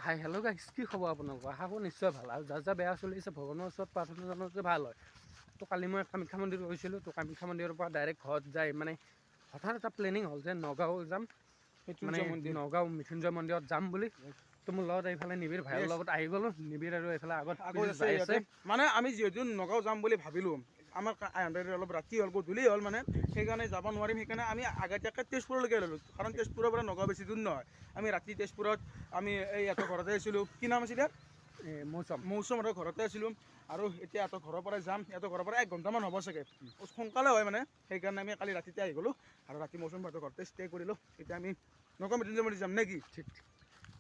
Hi hello' গাইছ, কি খবৰ আপোনালোকৰ? আশা কৰোঁ নিশ্চয় ভাল। আৰু যাৰ যাৰ বেয়া চলি আছে ভগৱানৰ ওচৰত প্ৰাৰ্থনা জনাওঁতে ভাল হয়। তো কালি মই কামাখ্যা মন্দিৰ গৈছিলোঁ। তো কামাখ্যা মন্দিৰৰ পৰা ডাইৰেক্ট ঘৰত যাই মানে হঠাৎ এটা প্লেনিং হ'ল যে নগাঁও যাম, মানে নগাঁও মৃত্যুঞ্জয় মন্দিৰত যাম বুলি। তো মোৰ লগত এইফালে নিবিৰ ভাইৰ লগত আহি গ'লোঁ। নিবিৰ আৰু এইফালে আগত যাই আছে। মানে আমি যিহেতু নগাঁও যাম বুলি ভাবিলোঁ, আমাৰ অলপ ৰাতি হ'ল, গধূলি হ'ল, মানে সেইকাৰণে যাব নোৱাৰিম। সেইকাৰণে আমি আগতীয়াকৈ তেজপুৰলৈকে ল'লোঁ, কাৰণ তেজপুৰৰ পৰা নগাঁও বেছি দূৰ নহয়। আমি ৰাতি তেজপুৰত আমি এই ইহঁতৰ ঘৰতে আছিলোঁ। কি নাম আছিলে? মৌচুমহঁতৰ ঘৰতে আছিলোঁ। আৰু এতিয়া ইহঁতৰ ঘৰৰ পৰাই যাম। ইহঁতৰ ঘৰৰ পৰা 1 ঘণ্টামান হ'ব চাগে, সোনকালে হয় মানে। সেইকাৰণে আমি কালি ৰাতিতে আহি গ'লোঁ আৰু ৰাতি মৌচুমহঁতৰ ঘৰতে ষ্টে কৰিলোঁ। এতিয়া আমি নগাঁও মৃত্যুঞ্জয় মন্দিৰ যাম নে কি? ঠিক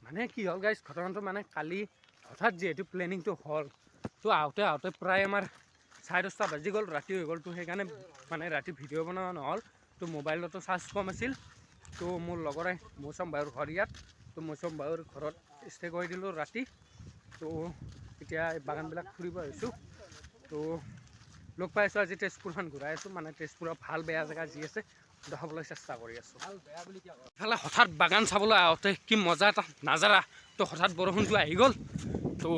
মানে কি হ'ল গাইছ, ঘটনাটো মানে কালি হঠাৎ যিহেতু প্লেনিংটো হ'ল, তো আহোঁতে প্ৰায় আমাৰ 10:30 বাজি গ'ল, ৰাতি হৈ গ'ল। তো সেইকাৰণে মানে ৰাতি ভিডিঅ' বনোৱা নহ'ল। তো মোবাইলতো চাৰ্জ কম আছিল। তো মোৰ লগৰে মৌচুম বায়ুৰ ঘৰ ইয়াত। তো মৌচুম বায়ুৰ ঘৰত ষ্টে কৰি দিলোঁ ৰাতি। তো এতিয়া এই বাগানবিলাক ফুৰিব আহিছোঁ। তো লগ পাইছোঁ আজি তেজপুৰখন ঘূৰাই আছোঁ, মানে তেজপুৰৰ ভাল বেয়া জেগা যি আছে দেখাবলৈ চেষ্টা কৰি আছোঁ। ইফালে হঠাৎ বাগান চাবলৈ আহোঁতে কি মজা এটা নাজাৰা। তো হঠাৎ বৰষুণটো আহি গ'ল। তো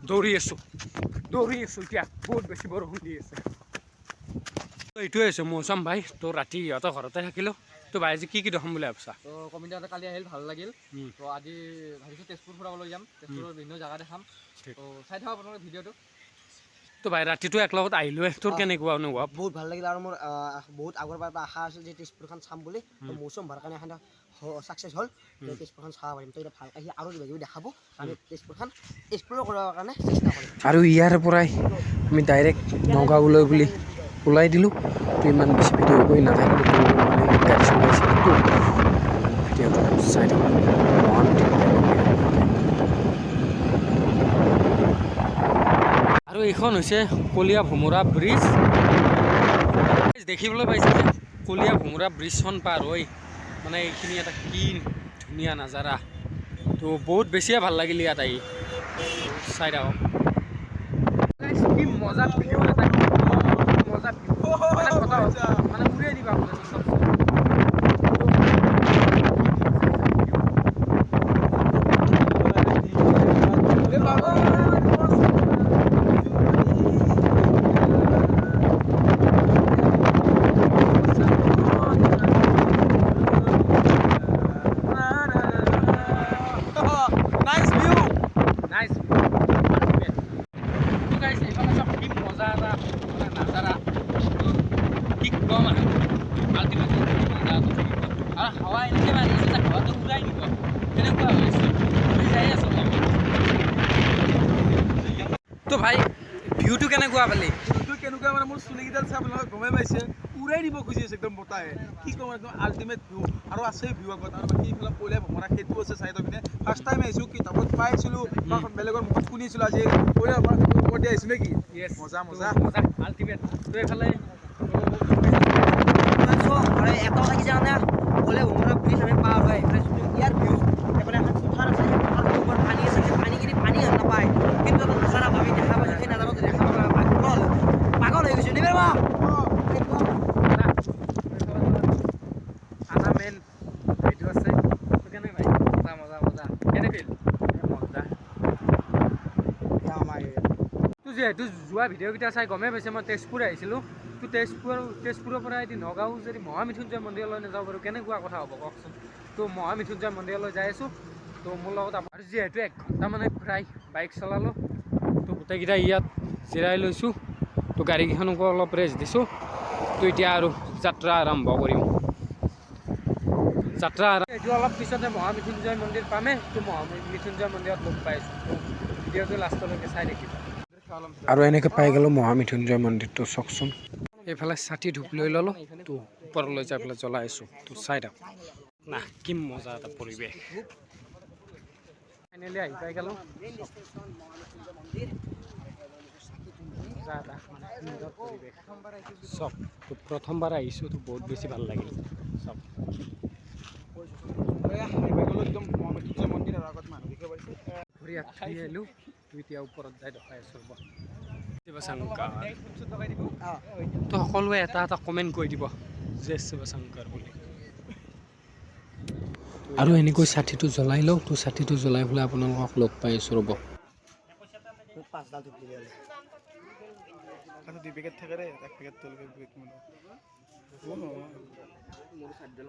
দৌৰি আছোঁ এতিয়া, বহুত বেছি বৰষুণ দি আছে। তো এইটোৱে হৈছে মৌচুম ভাই। তো ৰাতি ইহঁতৰ ঘৰতে থাকিলোঁ। তো ভাই আজি কি দেখাম বুলি ভাবিছা? তো কমিটিহঁতে কালি আহিল, ভাল লাগিল। তো আজি ভাবিছোঁ তেজপুৰ ফুৰাবলৈ যাম, তেজপুৰৰ বিভিন্ন জেগা দেখাম। তো চাই থাকক আপোনালোকে ভিডিঅ'টো। তো ভাই ৰাতিটো একলগত আহিলোৱে, তোৰ কেনেকুৱা অনুভৱ? বহুত ভাল লাগিল। আৰু মোৰ বহুত আগৰ পৰা আশা আছিল যে তেজপুৰখন চাম বুলি। মৌচুম হোৱাৰ কাৰণে এখন ছাকচেছ হ'ল, তেজপুৰখন চাব পাৰিম। তো এতিয়া ভালকৈ আৰু কিবা কিবি দেখাব, আমি তেজপুৰখন এক্সপ্ল'ৰ কৰাৰ কাৰণে চেষ্টা কৰিম। আৰু ইয়াৰ পৰাই আমি ডাইৰেক্ট নগাঁওলৈ বুলি ওলাই দিলোঁ। তো ইমান বেছি ভিডিঅ' কৰি নাথাকিলোঁ, তো মানে গাড়ী চলাইছিলোঁ। তো ভিডিঅ'টো চাই থাকোঁ। আৰু এইখন হৈছে কলীয়া ভোমোৰা ব্ৰিজ। দেখিবলৈ পাইছে যে কলীয়া ভোমোৰা ব্ৰিজখন পাৰ হৈ মানে এইখিনি এটা কি ধুনীয়া নাজাৰা। তো বহুত বেছিয়ে ভাল লাগিল ইয়াত আহি। চাই থাকক কি মজা ভিউ এটা, মজা ভিউ মানে উৰিয়াই দিবা তো ভাই ভিউটো কেনেকুৱা পালি? ভিউটো কেনেকুৱা মানে মোৰ চুলিকেইডাল চাই আপোনালোকে গমেই পাইছে, উৰাই দিব খুজি আছে একদম বতাহে। কি ক'ম, একদম আল্টিমেট ভিউ। আৰু আছে ভিউ আগত, আৰু বাকী এইফালে কলীয়া ভোমোৰা সেইটো আছে চাইডৰ পিনে। ফাৰ্ষ্ট টাইম আহিছোঁ, কিতাপত পাইছিলোঁ বা বেলেগৰ মুখত শুনিছিলোঁ, আজি কলীয়া ভোমোৰা ওপৰতে আহিছোঁ নেকি? মজা আল্টিমেট। তো এইফালে এটা কথা কি জানানে, কলীয়া ভোমোৰা ব্ৰিজ আমি পাৰ হয় ইয়াৰ ভিউ এবাৰ এখন পথাৰ আছে, পথাৰৰ ওপৰত পানী আছে, সেই পানীখিনি পানী নাপায়, কিন্তু এটা নাজাৰা আমি দেখা পাইছোঁ। সেই নাজাৰাটো দেখা পালে পাগল হৈ গৈছোঁ। নিবেৰ আনা মেইন এইটো আছে। তো কেনে ভাই? মজা কেনে ফিল? মজা। তো যিহেতু যোৱা ভিডিঅ'কেইটা চাই গমেই পাইছে মই তেজপুৰ আহিছিলোঁ। তো তেজপুৰৰ পৰা এদি নগাঁও যদি মহামৃত্যুঞ্জয় মন্দিৰলৈ নাযাব পাৰোঁ কেনেকুৱা কথা হ'ব কওকচোন। তো মহামৃত্যুঞ্জয় মন্দিৰলৈ যাই আছোঁ। তো মোৰ লগত আমাৰ যিহেতু 1 ঘণ্টা মানে প্ৰায় বাইক চলালোঁ। তো গোটেইকেইটা ইয়াত জিৰাই লৈছোঁ। তো গাড়ীকেইখনকো অলপ ৰেষ্ট দিছোঁ। তো এতিয়া আৰু যাত্ৰা আৰম্ভ কৰিম। এইটো অলপ পিছতে মহামৃত্যুঞ্জয় মন্দিৰ পামেই। তো মহামৃত্যুঞ্জয় মন্দিৰত লগ পাইছোঁ। তো ভিডিঅ'টো লাষ্টলৈকে চাই থাকিব। আৰু এনেকৈ পাই গ'লোঁ মহামৃত্যুঞ্জয় মন্দিৰটো, চাওকচোন। এইফালে ছাতি ধূপ লৈ ল'লোঁ। তো ওপৰলৈ যাই পেলাই জ্বলাই আছোঁ। তো চাই থাকক না, কি মজা এটা পৰিৱেশ। ফাইনেলি আহি পাই গ'লোঁ। মজা এটা মানে সুন্দৰ পৰিৱেশ চব। তো প্ৰথমবাৰ আহিছোঁ, তো বহুত বেছি ভাল লাগিল চব। একদম মহামৃত্যুঞ্জয় মন্দিৰ আৰু আগত মানুহ দেখিব পাইছে। ঘূৰি আহিলোঁ। তো এতিয়া ওপৰত যাই দেখাই আছোঁ ৰ'ব। তো সকলোৱে এটা কমেণ্ট কৰি দিব যে শিৱ শংকৰ বুলি। তো আৰু এনেকৈ ছাতিটো জ্বলাই লওঁ তো ছাতিটো জ্বলাই পেলাই আপোনালোকক লগ পাই আছোঁ ৰ'ব। পাঁচডাল ধুতি দিলে আচ্ছা 2 পেকেট থাকে ৰে 1 পেকেট তেল পেকেট মানে মোৰ সাতডাল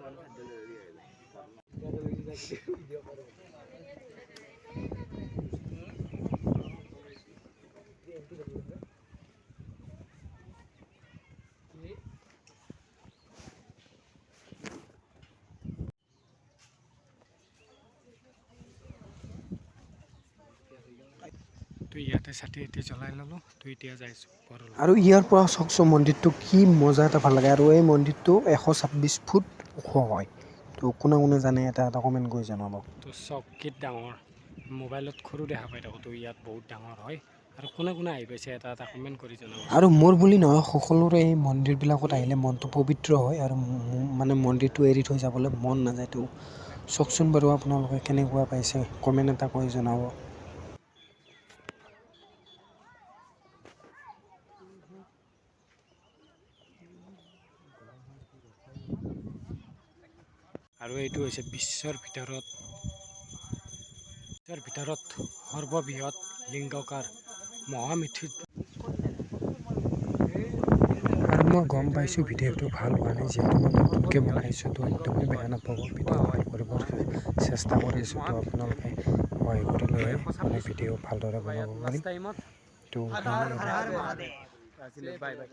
তো ইয়াতে ছাতি এতিয়া জ্বলাই ল'লোঁ তো এতিয়া যাইছোঁ ওপৰলৈ। আৰু ইয়াৰ পৰা চাওকচোন মন্দিৰটো কি মজা এটা ভাল লাগে। আৰু এই মন্দিৰটো 126 ফুট ওখ হয়। তো কোনে কোনে জানে এটা কমেণ্ট কৰি জনাব। তো চকীত ডাঙৰ মোবাইলত সৰু দেখা পাই থাকোঁ তো ইয়াত বহুত ডাঙৰ হয়। আৰু কোনে কোনে আহি পাইছে এটা কমেণ্ট কৰি জনাব। আৰু মোৰ বুলি নহয় সকলোৰে এই মন্দিৰবিলাকত আহিলে মনটো পবিত্ৰ হয় আৰু মানে মন্দিৰটো এৰি থৈ যাবলৈ মন নাযায়। তো চাওকচোন বাৰু আপোনালোকে কেনেকুৱা পাইছে কমেণ্ট এটা কৰি জনাব। আৰু এইটো হৈছে বিশ্বৰ ভিতৰত সৰ্ববৃহৎ লিংগাকাৰ মহামৃত্যু। আৰু মই গম পাইছোঁ ভিডিঅ'টো ভাল হোৱা নাই যিহেতু মই নতুনকৈ বনাইছোঁ। তো একদমেই বেয়া নাপাব, ভিডিঅ' সহায় কৰিব চেষ্টা কৰিছোঁ। তো আপোনালোকে সহায় কৰিলেহে মানে ভিডিঅ' ভালদৰে বনাব পাৰিম। টাইমত তো বাই বাই।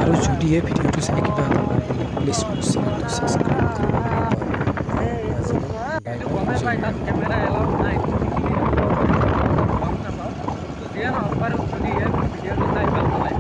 আৰু যদি এই ভিডিঅ'টো চাই কিবা এটা ভাল পালে প্লিজ মোৰ চেনেলটো ছাবস্ক্ৰাইব কৰিব। গমেই পাই তাত কেমেৰা এলাউড নাই। গম নাপাওঁ যিয়ে নহওক বাৰু যদি এই ভিডিঅ'টো চাই ভাল পালে